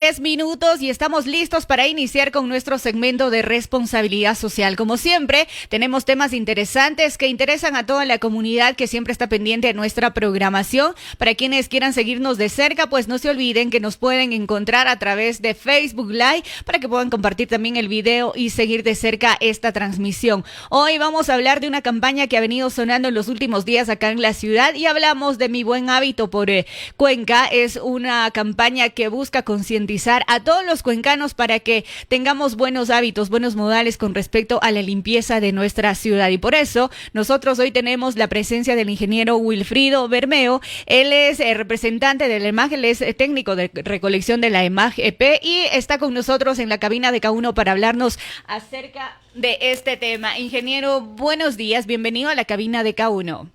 10 minutos y estamos listos para iniciar con nuestro segmento de responsabilidad social. Como siempre, tenemos temas interesantes que interesan a toda la comunidad que siempre está pendiente de nuestra programación. Para quienes quieran seguirnos de cerca, pues no se olviden que nos pueden encontrar a través de Facebook Live para que puedan compartir también el video y seguir de cerca esta transmisión. Hoy vamos a hablar de una campaña que ha venido sonando en los últimos días acá en la ciudad y hablamos de Mi Buen Hábito por Cuenca. Es una campaña que busca concientizar a todos los cuencanos para que tengamos buenos hábitos, buenos modales con respecto a la limpieza de nuestra ciudad. Y por eso nosotros hoy tenemos la presencia del ingeniero Wilfrido Bermeo. Él es representante de la EMAG, él es técnico de recolección de la EMAG EP y está con nosotros en la cabina de K1 para hablarnos acerca de este tema. Ingeniero, buenos días, bienvenido a la cabina de K1.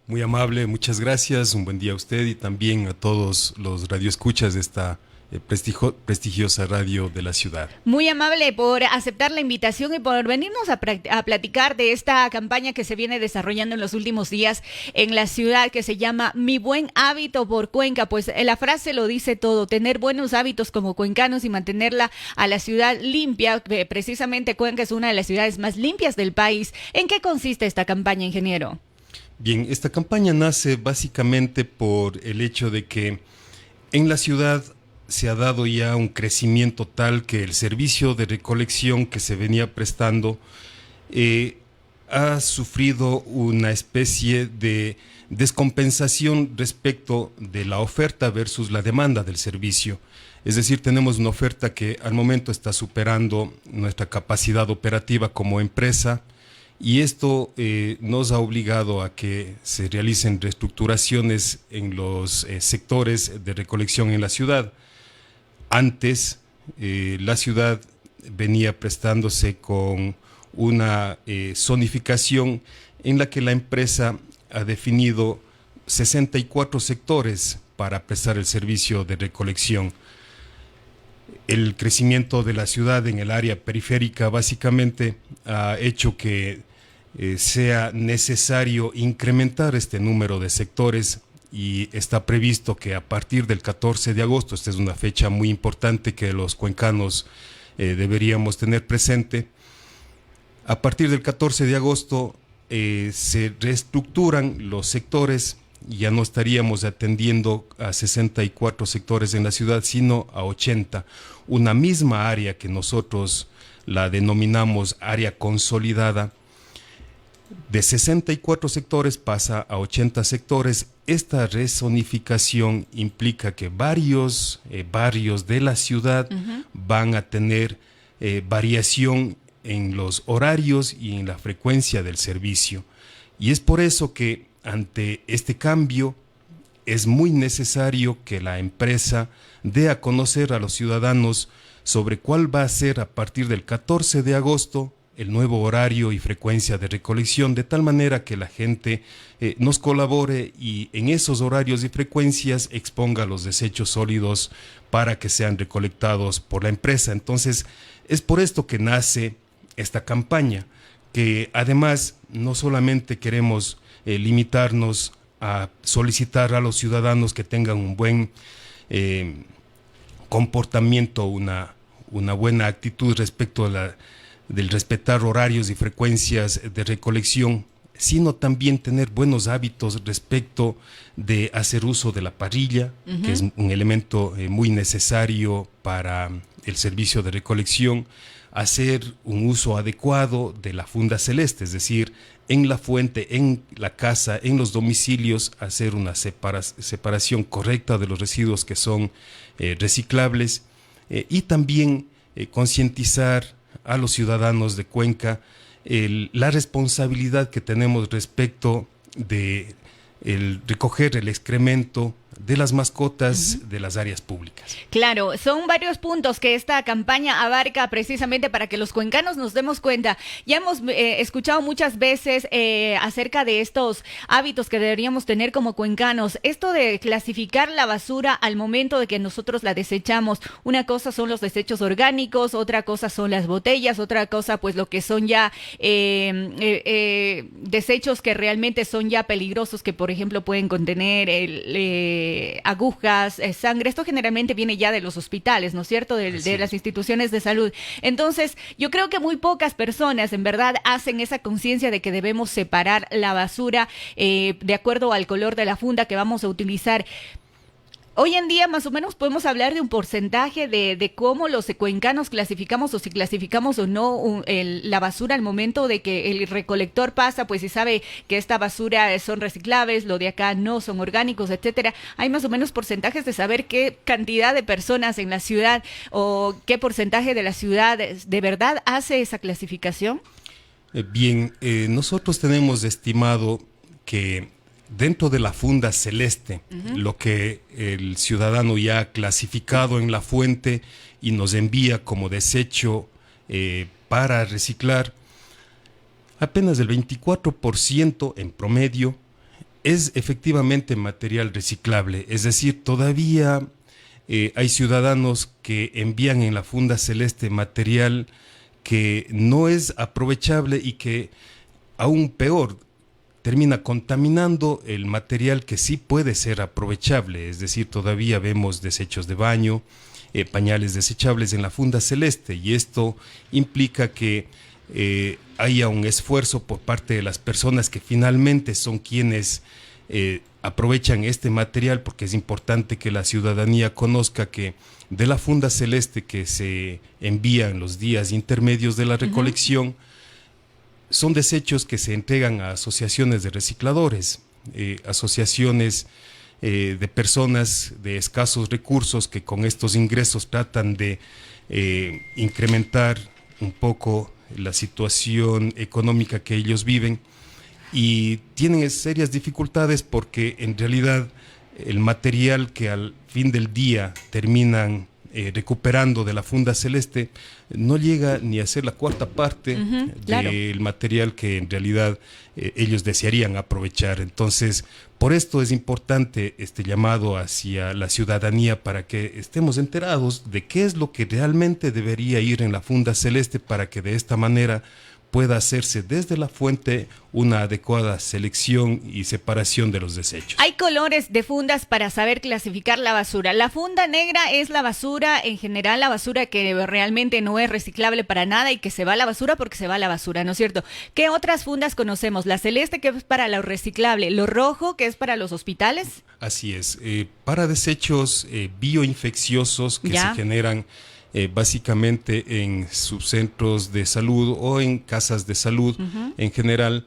Muy amable, muchas gracias, un buen día a usted y también a todos los radioescuchas de esta prestigiosa radio de la ciudad. Muy amable por aceptar la invitación y por venirnos a platicar de esta campaña que se viene desarrollando en los últimos días en la ciudad, que se llama Mi Buen Hábito por Cuenca. Pues la frase lo dice todo, tener buenos hábitos como cuencanos y mantenerla a la ciudad limpia. Precisamente Cuenca es una de las ciudades más limpias del país. ¿En qué consiste esta campaña, ingeniero? Bien, esta campaña nace básicamente por el hecho de que en la ciudad se ha dado ya un crecimiento tal que el servicio de recolección que se venía prestando ha sufrido una especie de descompensación respecto de la oferta versus la demanda del servicio. Es decir, tenemos una oferta que al momento está superando nuestra capacidad operativa como empresa y esto nos ha obligado a que se realicen reestructuraciones en los sectores de recolección en la ciudad. Antes, la ciudad venía prestándose con una zonificación en la que la empresa ha definido 64 sectores para prestar el servicio de recolección. El crecimiento de la ciudad en el área periférica básicamente ha hecho que sea necesario incrementar este número de sectores y está previsto que a partir del 14 de agosto, esta es una fecha muy importante que los cuencanos deberíamos tener presente, a partir del 14 de agosto se reestructuran los sectores, ya no estaríamos atendiendo a 64 sectores en la ciudad, sino a 80, una misma área que nosotros la denominamos área consolidada. De 64 sectores pasa a 80 sectores. Esta rezonificación implica que varios barrios de la ciudad van a tener variación en los horarios y en la frecuencia del servicio. Y es por eso que ante este cambio es muy necesario que la empresa dé a conocer a los ciudadanos sobre cuál va a ser a partir del 14 de agosto el nuevo horario y frecuencia de recolección, de tal manera que la gente nos colabore y en esos horarios y frecuencias exponga los desechos sólidos para que sean recolectados por la empresa. Entonces, es por esto que nace esta campaña, que además no solamente queremos limitarnos a solicitar a los ciudadanos que tengan un buen comportamiento, una buena actitud respecto a del respetar horarios y frecuencias de recolección, sino también tener buenos hábitos respecto de hacer uso de la parrilla, que es un elemento muy necesario para el servicio de recolección, hacer un uso adecuado de la funda celeste, es decir, en la fuente, en la casa, en los domicilios, hacer una separación correcta de los residuos que son reciclables y también concientizar a los ciudadanos de Cuenca la responsabilidad que tenemos respecto de el recoger el excremento de las mascotas de las áreas públicas. Claro, son varios puntos que esta campaña abarca precisamente para que los cuencanos nos demos cuenta. Ya hemos escuchado muchas veces acerca de estos hábitos que deberíamos tener como cuencanos. Esto de clasificar la basura al momento de que nosotros la desechamos. Una cosa son los desechos orgánicos, otra cosa son las botellas, otra cosa pues lo que son ya desechos que realmente son ya peligrosos, que por ejemplo pueden contener agujas, sangre. Esto generalmente viene ya de los hospitales, ¿no es cierto? De las instituciones de salud. Entonces, yo creo que muy pocas personas en verdad hacen esa conciencia de que debemos separar la basura de acuerdo al color de la funda que vamos a utilizar. Hoy en día más o menos podemos hablar de un porcentaje de cómo los cuencanos clasificamos o si clasificamos o no la basura al momento de que el recolector pasa, pues si sabe que esta basura son reciclables, lo de acá no son orgánicos, etcétera. Hay más o menos porcentajes de saber qué cantidad de personas en la ciudad o qué porcentaje de la ciudad de verdad hace esa clasificación. Bien, nosotros tenemos estimado que dentro de la funda celeste, lo que el ciudadano ya ha clasificado en la fuente y nos envía como desecho para reciclar, apenas el 24% en promedio es efectivamente material reciclable. Es decir, todavía hay ciudadanos que envían en la funda celeste material que no es aprovechable y que, aún peor, termina contaminando el material que sí puede ser aprovechable. Es decir, todavía vemos desechos de baño, pañales desechables en la funda celeste, y esto implica que haya un esfuerzo por parte de las personas que finalmente son quienes aprovechan este material, porque es importante que la ciudadanía conozca que de la funda celeste que se envía en los días intermedios de la recolección, son desechos que se entregan a asociaciones de recicladores, asociaciones de personas de escasos recursos que con estos ingresos tratan de incrementar un poco la situación económica que ellos viven, y tienen serias dificultades porque en realidad el material que al fin del día terminan recuperando de la funda celeste no llega ni a ser la cuarta parte del material que en realidad ellos desearían aprovechar. Entonces, por esto es importante este llamado hacia la ciudadanía para que estemos enterados de qué es lo que realmente debería ir en la funda celeste, para que de esta manera pueda hacerse desde la fuente una adecuada selección y separación de los desechos. Hay colores de fundas para saber clasificar la basura. La funda negra es la basura, en general la basura que realmente no es reciclable para nada y que se va a la basura porque se va a la basura, ¿no es cierto? ¿Qué otras fundas conocemos? La celeste, que es para lo reciclable, lo rojo, que es para los hospitales. Así es, para desechos bioinfecciosos que se generan básicamente en subcentros de salud o en casas de salud en general.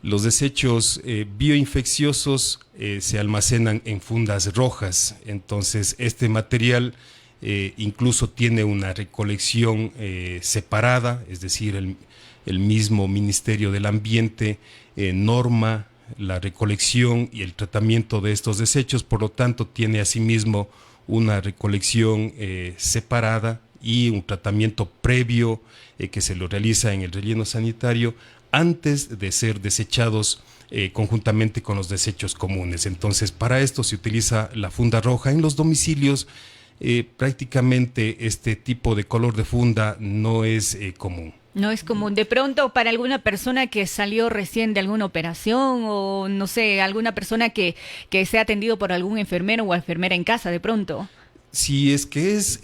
Los desechos bioinfecciosos se almacenan en fundas rojas. Entonces este material incluso tiene una recolección separada, es decir, el mismo Ministerio del Ambiente norma la recolección y el tratamiento de estos desechos, por lo tanto tiene asimismo una recolección separada y un tratamiento previo que se lo realiza en el relleno sanitario antes de ser desechados conjuntamente con los desechos comunes. Entonces, para esto se utiliza la funda roja. En los domicilios prácticamente este tipo de color de funda no es común. No es común. De pronto, para alguna persona que salió recién de alguna operación o, no sé, alguna persona que sea atendido por algún enfermero o enfermera en casa, de pronto. Si es que es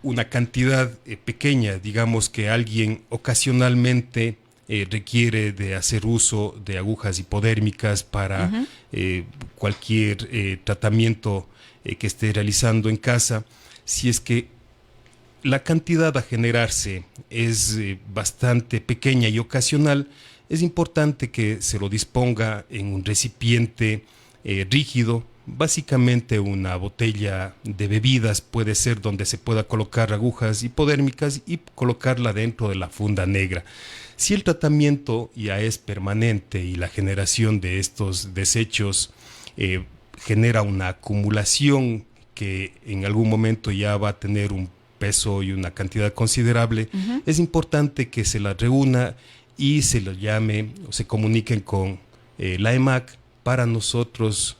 una cantidad pequeña, digamos que alguien ocasionalmente requiere de hacer uso de agujas hipodérmicas para cualquier tratamiento que esté realizando en casa, si es que la cantidad a generarse es bastante pequeña y ocasional, es importante que se lo disponga en un recipiente rígido, básicamente una botella de bebidas puede ser, donde se pueda colocar agujas hipodérmicas y colocarla dentro de la funda negra. Si el tratamiento ya es permanente y la generación de estos desechos genera una acumulación que en algún momento ya va a tener un peso y una cantidad considerable, es importante que se la reúna y se lo llame o se comuniquen con la EMAC para nosotros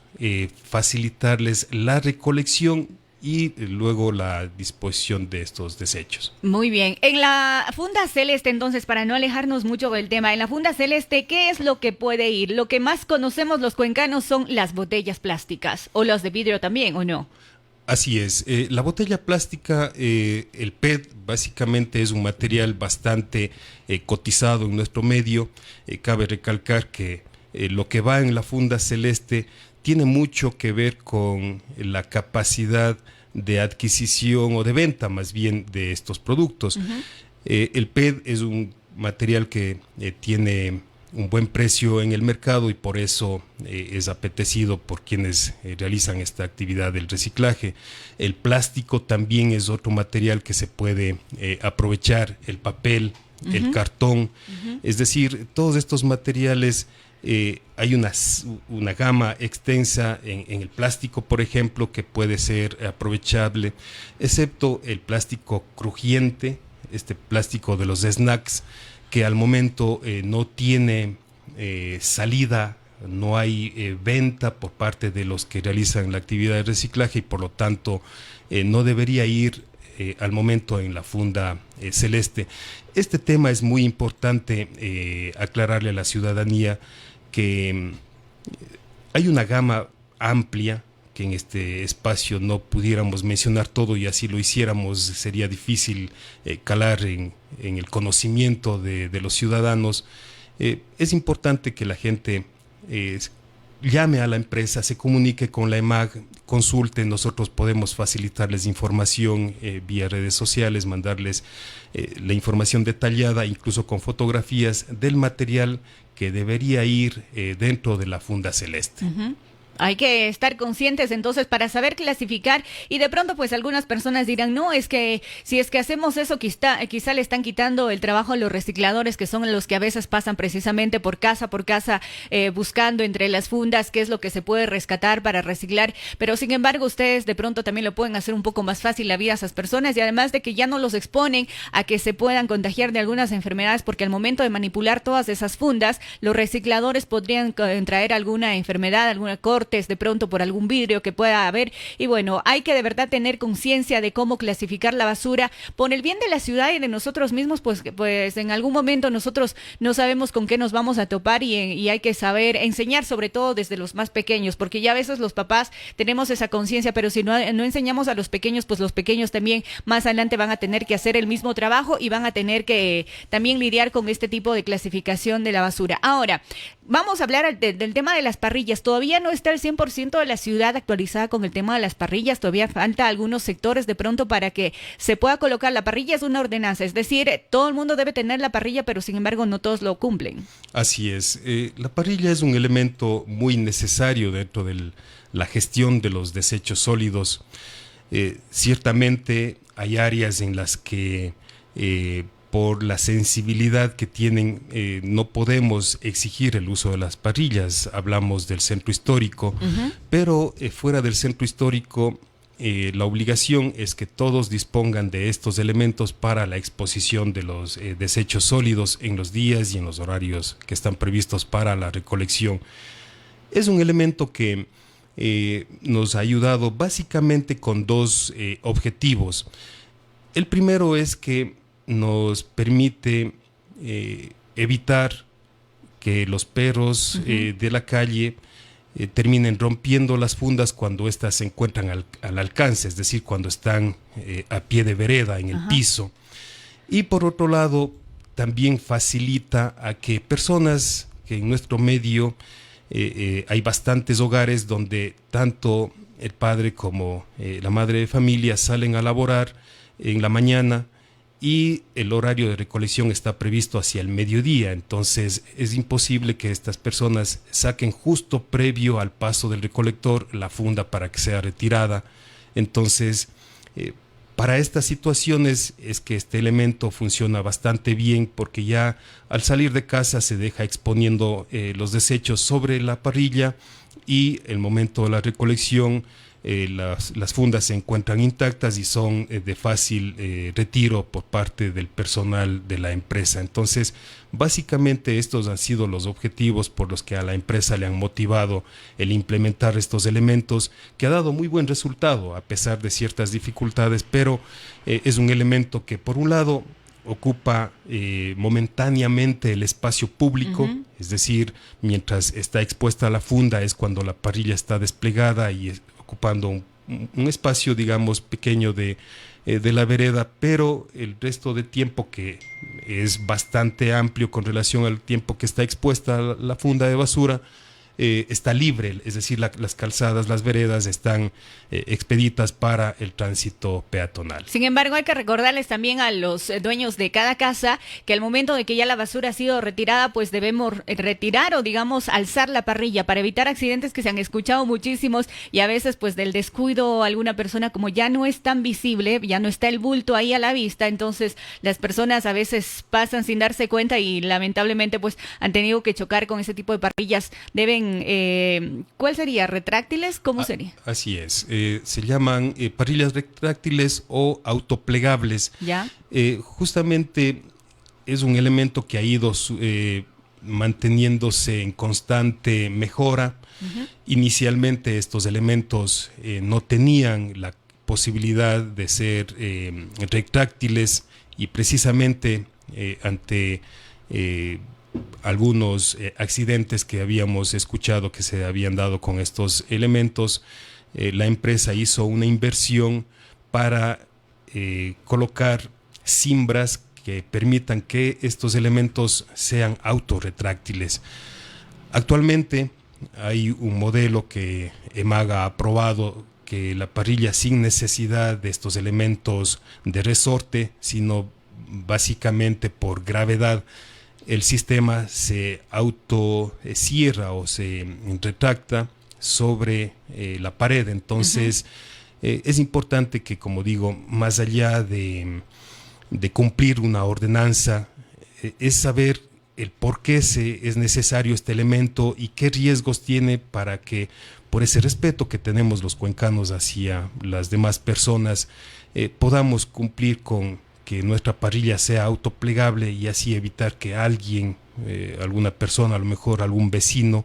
facilitarles la recolección y luego la disposición de estos desechos. Muy bien. En la Funda Celeste, entonces, para no alejarnos mucho del tema, en la Funda Celeste, ¿qué es lo que puede ir? Lo que más conocemos los cuencanos son las botellas plásticas, o las de vidrio también, ¿o no? Así es. La botella plástica, el PET, básicamente es un material bastante cotizado en nuestro medio. Cabe recalcar que lo que va en la Funda Celeste tiene mucho que ver con la capacidad de adquisición o de venta, más bien, de estos productos. El PET es un material que tiene un buen precio en el mercado y por eso es apetecido por quienes realizan esta actividad del reciclaje. El plástico también es otro material que se puede aprovechar, el papel, el cartón, es decir, todos estos materiales. Hay una gama extensa en el plástico, por ejemplo, que puede ser aprovechable, excepto el plástico crujiente, este plástico de los snacks, que al momento no tiene salida, no hay venta por parte de los que realizan la actividad de reciclaje y por lo tanto no debería ir al momento en la Funda Celeste. Este tema es muy importante aclararle a la ciudadanía que hay una gama amplia que en este espacio no pudiéramos mencionar todo y así lo hiciéramos sería difícil calar en el conocimiento de los ciudadanos. Es importante que la gente llame a la empresa, se comunique con la EMAG, consulte, nosotros podemos facilitarles información vía redes sociales, mandarles la información detallada, incluso con fotografías del material que debería ir dentro de la Funda Celeste. Hay que estar conscientes entonces para saber clasificar y de pronto pues algunas personas dirán, no, es que si es que hacemos eso quizá le están quitando el trabajo a los recicladores que son los que a veces pasan precisamente por casa buscando entre las fundas qué es lo que se puede rescatar para reciclar, pero sin embargo ustedes de pronto también lo pueden hacer un poco más fácil la vida a esas personas y además de que ya no los exponen a que se puedan contagiar de algunas enfermedades porque al momento de manipular todas esas fundas los recicladores podrían traer alguna enfermedad, alguna corte de pronto por algún vidrio que pueda haber y bueno, hay que de verdad tener conciencia de cómo clasificar la basura por el bien de la ciudad y de nosotros mismos, pues en algún momento nosotros no sabemos con qué nos vamos a topar y hay que saber enseñar sobre todo desde los más pequeños, porque ya a veces los papás tenemos esa conciencia, pero si no enseñamos a los pequeños, pues los pequeños también más adelante van a tener que hacer el mismo trabajo y van a tener que también lidiar con este tipo de clasificación de la basura. Ahora, vamos a hablar del tema de las parrillas. Todavía no está el 100% de la ciudad actualizada con el tema de las parrillas. Todavía falta algunos sectores de pronto para que se pueda colocar. La parrilla es una ordenanza, es decir, todo el mundo debe tener la parrilla, pero sin embargo no todos lo cumplen. Así es. La parrilla es un elemento muy necesario dentro de la gestión de los desechos sólidos. Ciertamente hay áreas en las que por la sensibilidad que tienen, no podemos exigir el uso de las parrillas. Hablamos del centro histórico, pero fuera del centro histórico, la obligación es que todos dispongan de estos elementos para la exposición de los desechos sólidos en los días y en los horarios que están previstos para la recolección. Es un elemento que nos ha ayudado básicamente con dos objetivos. El primero es que nos permite evitar que los perros de la calle terminen rompiendo las fundas cuando éstas se encuentran al alcance, es decir, cuando están a pie de vereda, en el piso. Y por otro lado, también facilita a que personas que en nuestro medio hay bastantes hogares donde tanto el padre como la madre de familia salen a laborar en la mañana y el horario de recolección está previsto hacia el mediodía, entonces es imposible que estas personas saquen justo previo al paso del recolector la funda para que sea retirada. Entonces, para estas situaciones es que este elemento funciona bastante bien porque ya al salir de casa se deja exponiendo los desechos sobre la parrilla y el momento de la recolección las fundas se encuentran intactas y son de fácil retiro por parte del personal de la empresa. Entonces, básicamente estos han sido los objetivos por los que a la empresa le han motivado el implementar estos elementos, que ha dado muy buen resultado a pesar de ciertas dificultades, pero es un elemento que por un lado ocupa momentáneamente el espacio público, es decir, mientras está expuesta la funda es cuando la parrilla está desplegada y ocupando un espacio, digamos, pequeño de la vereda, pero el resto de tiempo, que es bastante amplio con relación al tiempo que está expuesta la funda de basura, está libre, es decir, las calzadas, las veredas están expeditas para el tránsito peatonal. Sin embargo, hay que recordarles también a los dueños de cada casa que al momento de que ya la basura ha sido retirada, pues debemos retirar o, digamos, alzar la parrilla para evitar accidentes que se han escuchado muchísimos, y a veces pues del descuido alguna persona, como ya no es tan visible, ya no está el bulto ahí a la vista, entonces las personas a veces pasan sin darse cuenta y lamentablemente pues han tenido que chocar con ese tipo de parrillas. Deben ¿cuál sería? ¿Retráctiles? ¿Cómo sería? Así es. Se llaman parrillas retráctiles o autoplegables. ¿Ya? Justamente es un elemento que ha ido manteniéndose en constante mejora. Inicialmente estos elementos no tenían la posibilidad de ser retráctiles, y precisamente ante algunos accidentes que habíamos escuchado que se habían dado con estos elementos, la empresa hizo una inversión para colocar cimbras que permitan que estos elementos sean autorretráctiles. Actualmente hay un modelo que EMAG ha aprobado, que la parrilla, sin necesidad de estos elementos de resorte, sino básicamente por gravedad, el sistema se autocierra o se retracta sobre la pared. Entonces, es importante que, como digo, más allá de cumplir una ordenanza, es saber el por qué es necesario este elemento y qué riesgos tiene, para que, por ese respeto que tenemos los cuencanos hacia las demás personas, podamos cumplir con que nuestra parrilla sea autoplegable, y así evitar que alguien, alguna persona, a lo mejor algún vecino,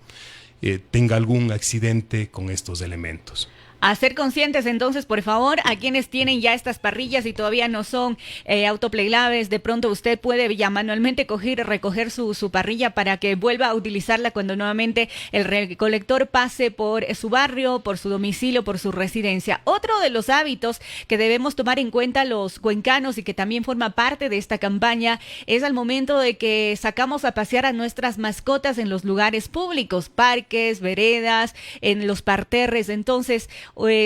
tenga algún accidente con estos elementos. A ser conscientes entonces, por favor, a quienes tienen ya estas parrillas y todavía no son autoplegables, de pronto usted puede ya manualmente recoger su parrilla para que vuelva a utilizarla cuando nuevamente el recolector pase por su barrio, por su domicilio, por su residencia. Otro de los hábitos que debemos tomar en cuenta los cuencanos, y que también forma parte de esta campaña, es al momento de que sacamos a pasear a nuestras mascotas en los lugares públicos, parques, veredas, en los parterres. Entonces,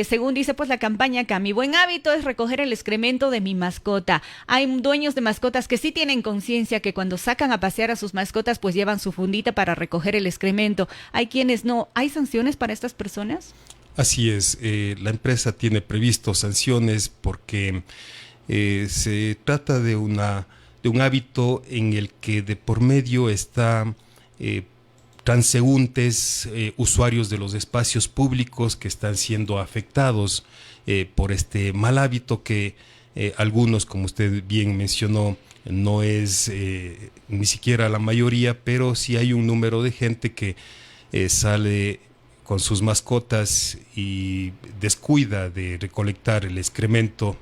según dice pues la campaña acá, mi buen hábito es recoger el excremento de mi mascota. Hay dueños de mascotas que sí tienen conciencia que cuando sacan a pasear a sus mascotas pues llevan su fundita para recoger el excremento. Hay quienes no. ¿Hay sanciones para estas personas? Así es. La empresa tiene previsto sanciones porque se trata de un hábito en el que de por medio está transeúntes, usuarios de los espacios públicos, que están siendo afectados por este mal hábito que algunos, como usted bien mencionó, no es ni siquiera la mayoría, pero sí hay un número de gente que sale con sus mascotas y descuida de recolectar el excremento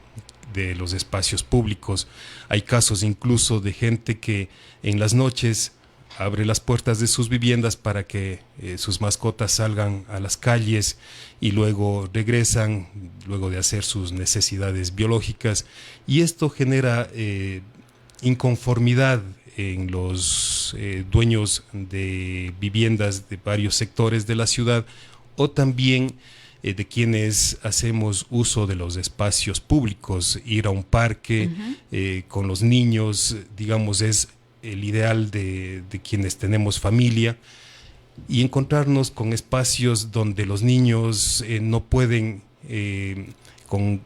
de los espacios públicos. Hay casos incluso de gente que en las noches abre las puertas de sus viviendas para que sus mascotas salgan a las calles y luego regresan, luego de hacer sus necesidades biológicas, y esto genera inconformidad en los dueños de viviendas de varios sectores de la ciudad, o también de quienes hacemos uso de los espacios públicos. Ir a un parque con los niños, digamos, es el ideal de quienes tenemos familia, y encontrarnos con espacios donde los niños no pueden con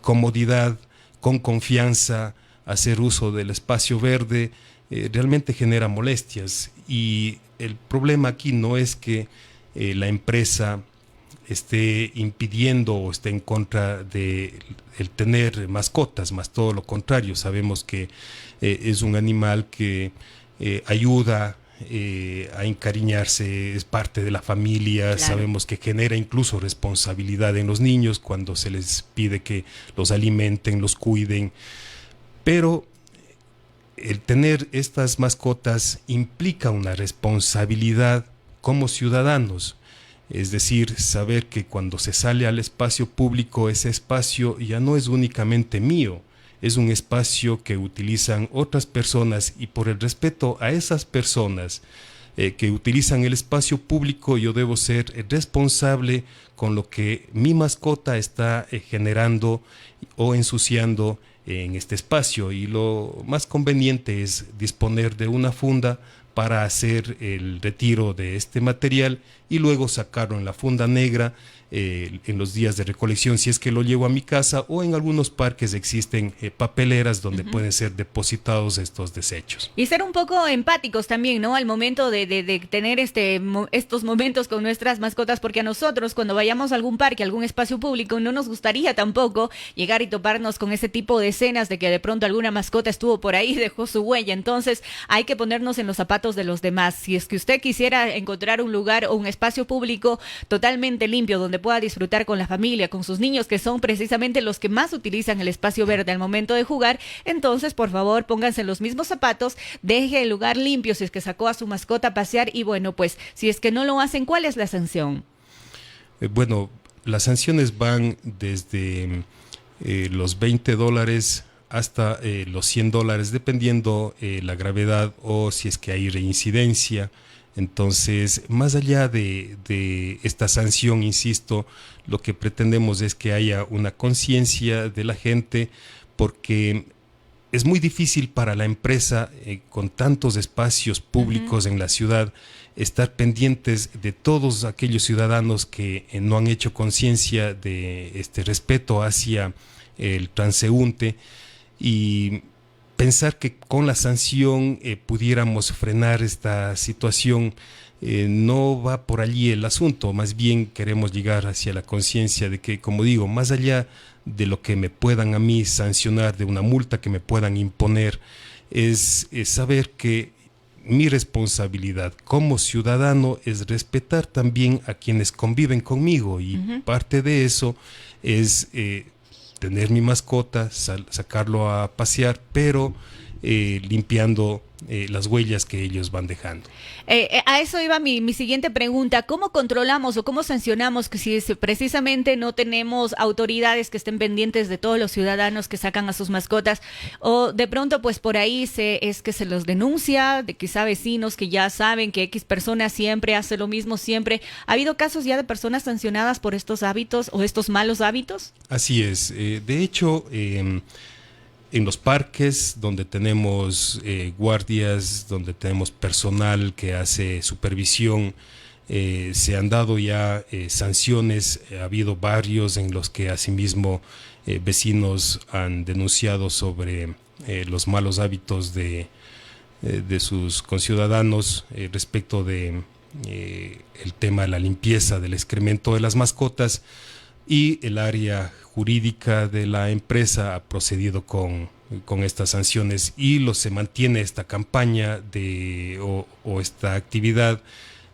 comodidad, con confianza, hacer uso del espacio verde, realmente genera molestias. Y el problema aquí no es que la empresa esté impidiendo o esté en contra de el tener mascotas, más todo lo contrario. Sabemos que es un animal que ayuda a encariñarse, es parte de la familia. Claro. Sabemos que genera incluso responsabilidad en los niños cuando se les pide que los alimenten, los cuiden, pero el tener estas mascotas implica una responsabilidad como ciudadanos. Es decir, saber que cuando se sale al espacio público, ese espacio ya no es únicamente mío, es un espacio que utilizan otras personas, y por el respeto a esas personas que utilizan el espacio público, yo debo ser responsable con lo que mi mascota está generando o ensuciando en este espacio, y lo más conveniente es disponer de una funda para hacer el retiro de este material y luego sacarlo en la funda negra en los días de recolección, si es que lo llevo a mi casa, o en algunos parques existen papeleras donde pueden ser depositados estos desechos. Y ser un poco empáticos también, ¿no? Al momento de tener estos momentos con nuestras mascotas, porque a nosotros cuando vayamos a algún parque, a algún espacio público, no nos gustaría tampoco llegar y toparnos con ese tipo de escenas de que de pronto alguna mascota estuvo por ahí, dejó su huella. Entonces hay que ponernos en los zapatos de los demás. Si es que usted quisiera encontrar un lugar o un espacio público totalmente limpio donde pueda disfrutar con la familia, con sus niños, que son precisamente los que más utilizan el espacio verde al momento de jugar, entonces por favor pónganse los mismos zapatos, deje el lugar limpio si es que sacó a su mascota a pasear, y bueno, pues si es que no lo hacen, ¿cuál es la sanción? Bueno, las sanciones van desde los $20 hasta los $100, dependiendo la gravedad o si es que hay reincidencia. Entonces, más allá de esta sanción, insisto, lo que pretendemos es que haya una conciencia de la gente, porque es muy difícil para la empresa, con tantos espacios públicos en la ciudad, estar pendientes de todos aquellos ciudadanos que no han hecho conciencia de este respeto hacia el transeúnte, y pensar que con la sanción pudiéramos frenar esta situación. No va por allí el asunto, más bien queremos llegar hacia la conciencia de que, como digo, más allá de lo que me puedan a mí sancionar, de una multa que me puedan imponer, es saber que mi responsabilidad como ciudadano es respetar también a quienes conviven conmigo, y parte de eso es tener mi mascota, sacarlo a pasear, pero limpiando las huellas que ellos van dejando. A eso iba mi siguiente pregunta. ¿Cómo controlamos o cómo sancionamos que si precisamente no tenemos autoridades que estén pendientes de todos los ciudadanos que sacan a sus mascotas, o de pronto pues por ahí es que se los denuncia, de quizá vecinos que ya saben que X persona siempre hace lo mismo siempre? ¿Ha habido casos ya de personas sancionadas por estos hábitos o estos malos hábitos? Así es. De hecho, en los parques donde tenemos guardias, donde tenemos personal que hace supervisión, se han dado ya sanciones. Ha habido barrios en los que asimismo vecinos han denunciado sobre los malos hábitos de sus conciudadanos respecto de el tema de la limpieza del excremento de las mascotas, y el área jurídica de la empresa ha procedido con estas sanciones, y se mantiene esta campaña o esta actividad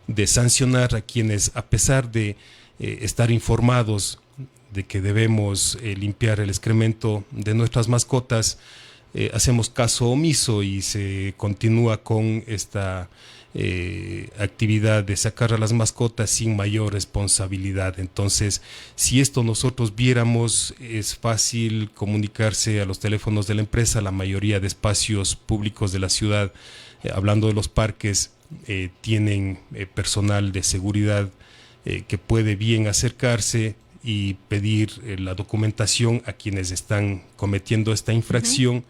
de sancionar a quienes, a pesar de estar informados de que debemos limpiar el excremento de nuestras mascotas, hacemos caso omiso y se continúa con esta actividad de sacar a las mascotas sin mayor responsabilidad. Entonces, si esto nosotros viéramos, es fácil comunicarse a los teléfonos de la empresa. La mayoría de espacios públicos de la ciudad, hablando de los parques, tienen personal de seguridad que puede bien acercarse y pedir la documentación a quienes están cometiendo esta infracción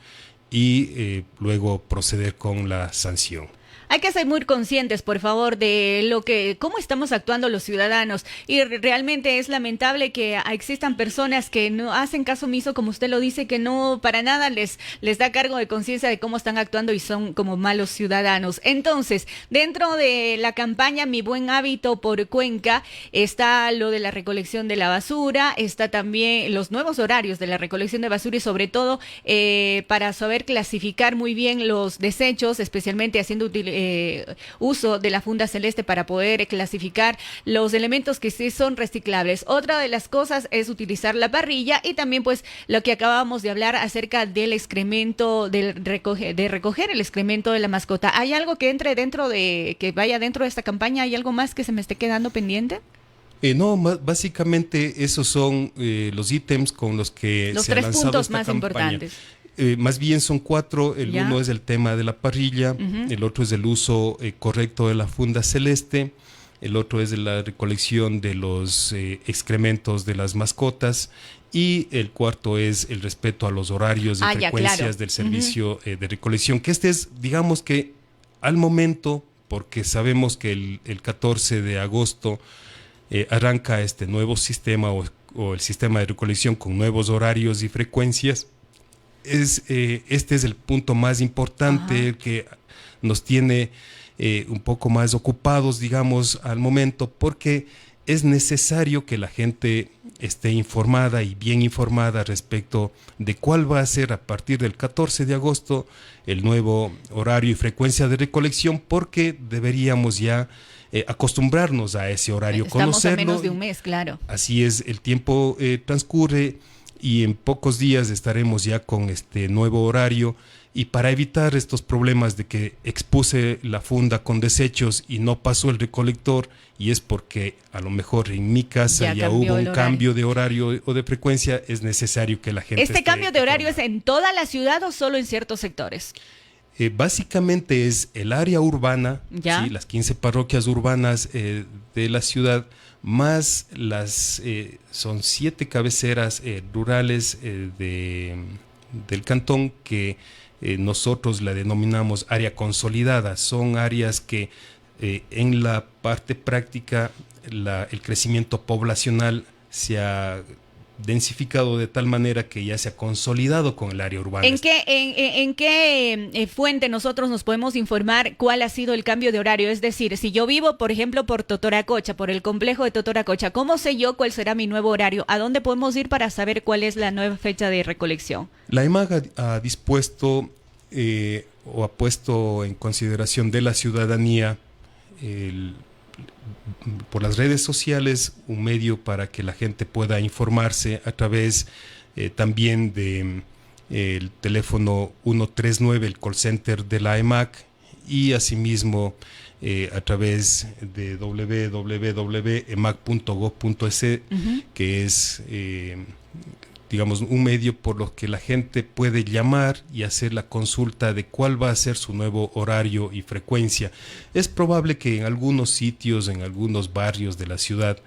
y luego proceder con la sanción. Hay que ser muy conscientes, por favor, de cómo estamos actuando los ciudadanos. Y realmente es lamentable que existan personas que no hacen caso omiso, como usted lo dice, que no para nada les da cargo de conciencia de cómo están actuando y son como malos ciudadanos. Entonces, dentro de la campaña Mi Buen Hábito por Cuenca, está lo de la recolección de la basura, está también los nuevos horarios de la recolección de basura y sobre todo para saber clasificar muy bien los desechos, especialmente haciendo uso de la funda celeste para poder clasificar los elementos que sí son reciclables. Otra de las cosas es utilizar la parrilla y también pues lo que acabábamos de hablar acerca del excremento, de recoger el excremento de la mascota. ¿Hay algo que entre que vaya dentro de esta campaña? ¿Hay algo más que se me esté quedando pendiente? No, básicamente esos son los ítems con los que los se ha tres lanzado puntos esta más campaña. importantes. Más bien son 4. El ¿Ya? uno es el tema de la parrilla, el otro es el uso correcto de la funda celeste, el otro es de la recolección de los excrementos de las mascotas y el cuarto es el respeto a los horarios y frecuencias claro. del servicio de recolección, que este es, digamos que al momento, porque sabemos que el 14 de agosto arranca este nuevo sistema o el sistema de recolección con nuevos horarios y frecuencias. Este es el punto más importante que nos tiene un poco más ocupados, digamos, al momento, porque es necesario que la gente esté informada y bien informada respecto de cuál va a ser a partir del 14 de agosto el nuevo horario y frecuencia de recolección, porque deberíamos ya acostumbrarnos a ese horario, Estamos conocerlo. a menos de un mes, claro. Así es, el tiempo transcurre y en pocos días estaremos ya con este nuevo horario, y para evitar estos problemas de que expuse la funda con desechos y no pasó el recolector, y es porque a lo mejor en mi casa ya hubo un cambio de horario o de frecuencia, es necesario que la gente ¿Este cambio de horario es en toda la ciudad o solo en ciertos sectores? Básicamente es el área urbana, ¿sí? Las 15 parroquias urbanas de la ciudad, más son 7 cabeceras rurales del cantón que nosotros la denominamos área consolidada. Son áreas que en la parte práctica el crecimiento poblacional se ha densificado de tal manera que ya se ha consolidado con el área urbana. ¿En qué fuente nosotros nos podemos informar cuál ha sido el cambio de horario? Es decir, si yo vivo, por ejemplo, por Totoracocha, por el complejo de Totoracocha, ¿cómo sé yo cuál será mi nuevo horario? ¿A dónde podemos ir para saber cuál es la nueva fecha de recolección? La EMAG ha dispuesto o ha puesto en consideración de la ciudadanía por las redes sociales un medio para que la gente pueda informarse a través también de el teléfono 139, el call center de la EMAC, y asimismo a través de www.emac.gov.es, que es digamos un medio por lo que la gente puede llamar y hacer la consulta de cuál va a ser su nuevo horario y frecuencia. Es probable que en algunos sitios, en algunos barrios de la ciudad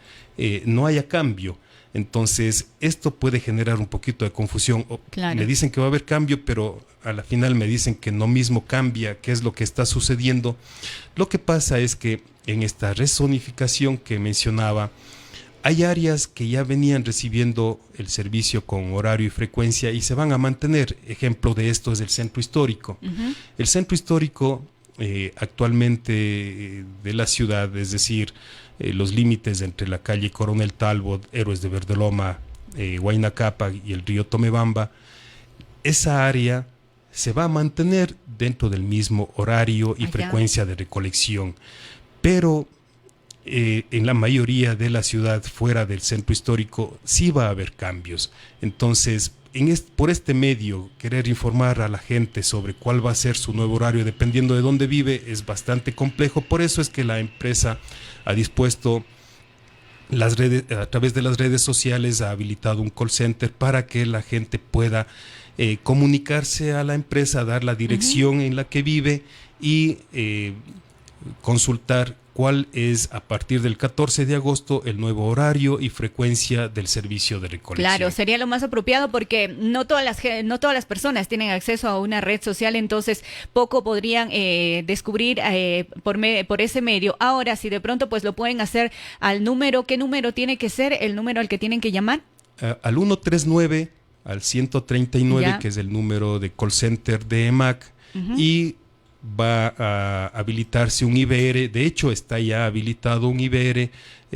no haya cambio. Entonces, esto puede generar un poquito de confusión. Claro. Me dicen que va a haber cambio, pero a la final me dicen que no mismo cambia. ¿Qué es lo que está sucediendo? Lo que pasa es que en esta rezonificación que mencionaba, hay áreas que ya venían recibiendo el servicio con horario y frecuencia y se van a mantener. Ejemplo de esto es el centro histórico. El centro histórico actualmente de la ciudad, es decir, los límites entre la calle Coronel Talbot, Héroes de Verdeloma, Huayna Cápac y el río Tomebamba, esa área se va a mantener dentro del mismo horario y frecuencia de recolección, pero en la mayoría de la ciudad fuera del centro histórico sí va a haber cambios. Entonces, por este medio, querer informar a la gente sobre cuál va a ser su nuevo horario dependiendo de dónde vive es bastante complejo. Por eso es que la empresa ha dispuesto a través de las redes sociales, ha habilitado un call center para que la gente pueda comunicarse a la empresa, dar la dirección en la que vive y consultar cuál es a partir del 14 de agosto el nuevo horario y frecuencia del servicio de recolección. Claro, sería lo más apropiado porque no todas las personas tienen acceso a una red social, entonces poco podrían descubrir por ese medio. Ahora, si de pronto pues lo pueden hacer al número, ¿qué número tiene que ser el número al que tienen que llamar? Al 139, al 139, Ya. que es el número de call center de EMAC, y va a habilitarse un IBR. De hecho, está ya habilitado un IBR.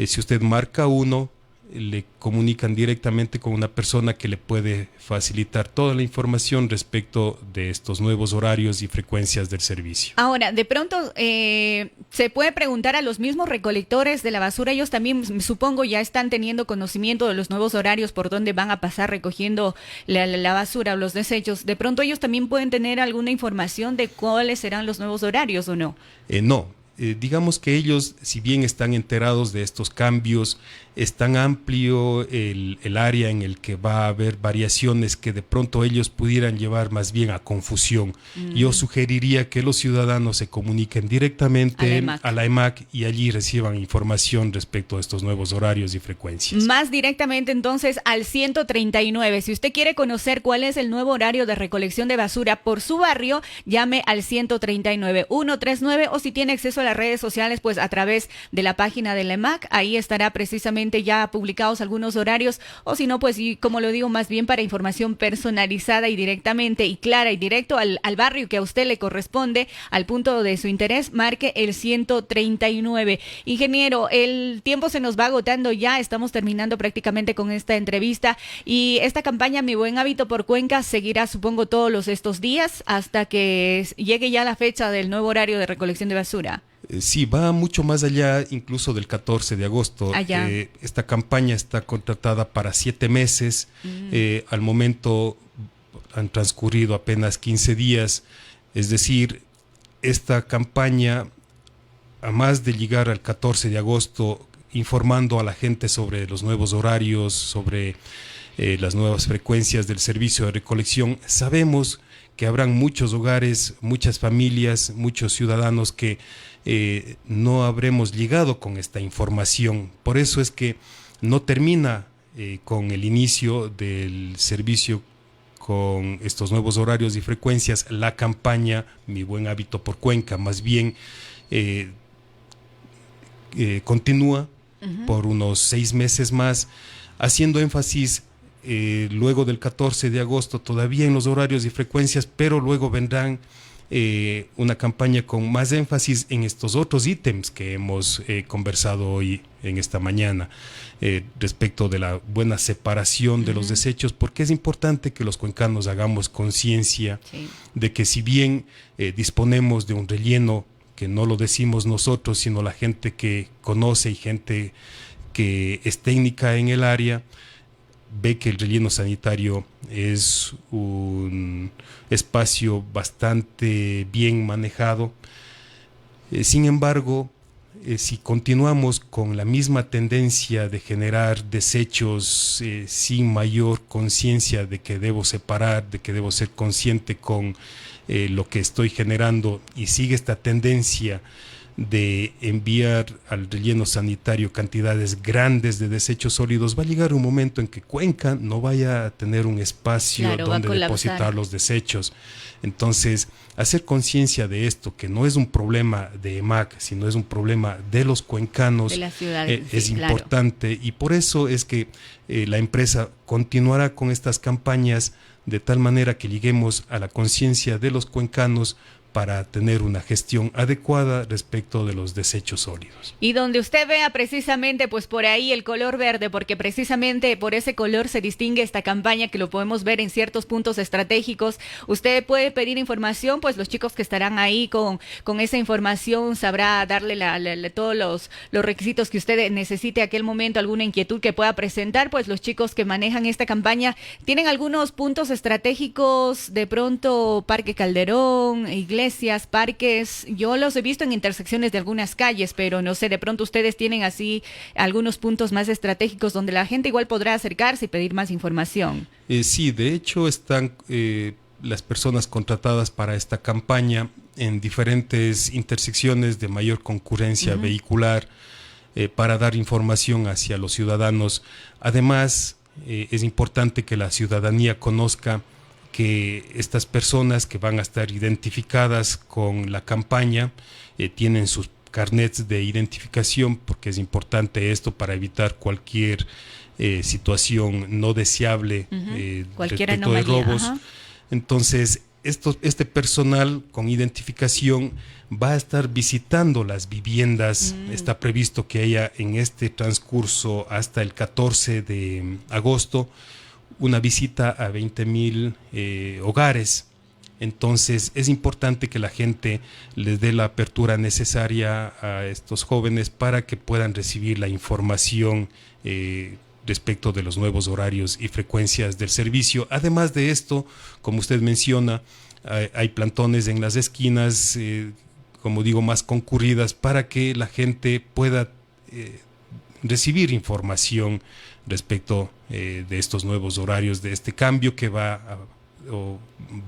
Si usted marca uno, le comunican directamente con una persona que le puede facilitar toda la información respecto de estos nuevos horarios y frecuencias del servicio. Ahora, de pronto se puede preguntar a los mismos recolectores de la basura. Ellos también, supongo, ya están teniendo conocimiento de los nuevos horarios por donde van a pasar recogiendo la basura o los desechos. De pronto ellos también pueden tener alguna información de cuáles serán los nuevos horarios, ¿o no? No. Digamos que ellos, si bien están enterados de estos cambios, es tan amplio el área en el que va a haber variaciones que de pronto ellos pudieran llevar más bien a confusión. Yo sugeriría que los ciudadanos se comuniquen directamente a la EMAC y allí reciban información respecto a estos nuevos horarios y frecuencias. Más directamente entonces al 139. Si usted quiere conocer cuál es el nuevo horario de recolección de basura por su barrio, llame al 139, 139, o si tiene acceso a las redes sociales, pues a través de la página de la EMAC, ahí estará precisamente ya publicados algunos horarios, o si no, pues y como lo digo, más bien para información personalizada y directamente y clara y directo al barrio que a usted le corresponde, al punto de su interés, marque el 139. Ingeniero, el tiempo se nos va agotando ya, estamos terminando prácticamente con esta entrevista, y esta campaña Mi Buen Hábito por Cuenca seguirá, supongo, todos estos días hasta que llegue ya la fecha del nuevo horario de recolección de basura. Sí, va mucho más allá, incluso del 14 de agosto. Esta campaña está contratada para 7 meses. Al momento han transcurrido apenas 15 días. Es decir, esta campaña, a más de llegar al 14 de agosto, informando a la gente sobre los nuevos horarios, sobre las nuevas frecuencias del servicio de recolección, sabemos que habrán muchos hogares, muchas familias, muchos ciudadanos que no habremos llegado con esta información. Por eso es que no termina con el inicio del servicio con estos nuevos horarios y frecuencias la campaña Mi Buen Hábito por Cuenca. Más bien continúa por unos 6 meses más, haciendo énfasis luego del 14 de agosto todavía en los horarios y frecuencias, pero luego vendrán una campaña con más énfasis en estos otros ítems que hemos conversado hoy en esta mañana, respecto de la buena separación de los desechos, porque es importante que los cuencanos hagamos conciencia de que si bien disponemos de un relleno, que no lo decimos nosotros, sino la gente que conoce y gente que es técnica en el área, ve que el relleno sanitario es un espacio bastante bien manejado. Sin embargo, si continuamos con la misma tendencia de generar desechos sin mayor conciencia de que debo separar, de que debo ser consciente con lo que estoy generando, y sigue esta tendencia de enviar al relleno sanitario cantidades grandes de desechos sólidos, va a llegar un momento en que Cuenca no vaya a tener un espacio donde depositar los desechos. Entonces, hacer conciencia de esto, que no es un problema de EMAC, sino es un problema de los cuencanos, de la ciudad, es importante, y por eso es que la empresa continuará con estas campañas de tal manera que lleguemos a la conciencia de los cuencanos para tener una gestión adecuada respecto de los desechos sólidos. Y donde usted vea precisamente, pues por ahí el color verde, porque precisamente por ese color se distingue esta campaña, que lo podemos ver en ciertos puntos estratégicos. Usted puede pedir información, pues los chicos que estarán ahí con esa información sabrá darle todos los requisitos que usted necesite a aquel momento, alguna inquietud que pueda presentar. Pues los chicos que manejan esta campaña tienen algunos puntos estratégicos, de pronto Parque Calderón, iglesias, parques. Yo los he visto en intersecciones de algunas calles, pero no sé, de pronto ustedes tienen así algunos puntos más estratégicos donde la gente igual podrá acercarse y pedir más información. Sí, de hecho están las personas contratadas para esta campaña en diferentes intersecciones de mayor concurrencia vehicular para dar información hacia los ciudadanos. Además, es importante que la ciudadanía conozca que estas personas que van a estar identificadas con la campaña tienen sus carnets de identificación, porque es importante esto para evitar cualquier situación no deseable cualquier respecto de anomalía. robos. Entonces, este personal con identificación va a estar visitando las viviendas. Está previsto que haya en este transcurso hasta el 14 de agosto una visita a 20,000 hogares. Entonces es importante que la gente les dé la apertura necesaria a estos jóvenes para que puedan recibir la información respecto de los nuevos horarios y frecuencias del servicio. Además de esto, como usted menciona, hay plantones en las esquinas, como digo, más concurridas, para que la gente pueda recibir información respecto de estos nuevos horarios, de este cambio que va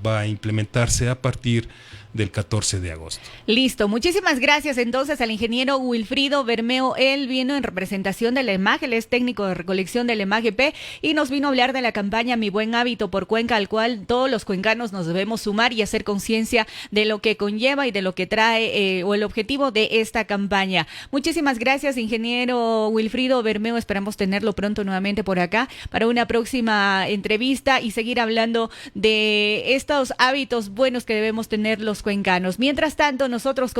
a implementarse a partir del 14 de agosto. Listo, muchísimas gracias entonces al ingeniero Wilfrido Bermeo. Él vino en representación de la EMAG, él es técnico de recolección del EMAG-EP y nos vino a hablar de la campaña Mi Buen Hábito por Cuenca, al cual todos los cuencanos nos debemos sumar y hacer conciencia de lo que conlleva y de lo que trae o el objetivo de esta campaña. Muchísimas gracias, ingeniero Wilfrido Bermeo. Esperamos tenerlo pronto nuevamente por acá para una próxima entrevista y seguir hablando de estos hábitos buenos que debemos tener los cuencanos. Mientras tanto, nosotros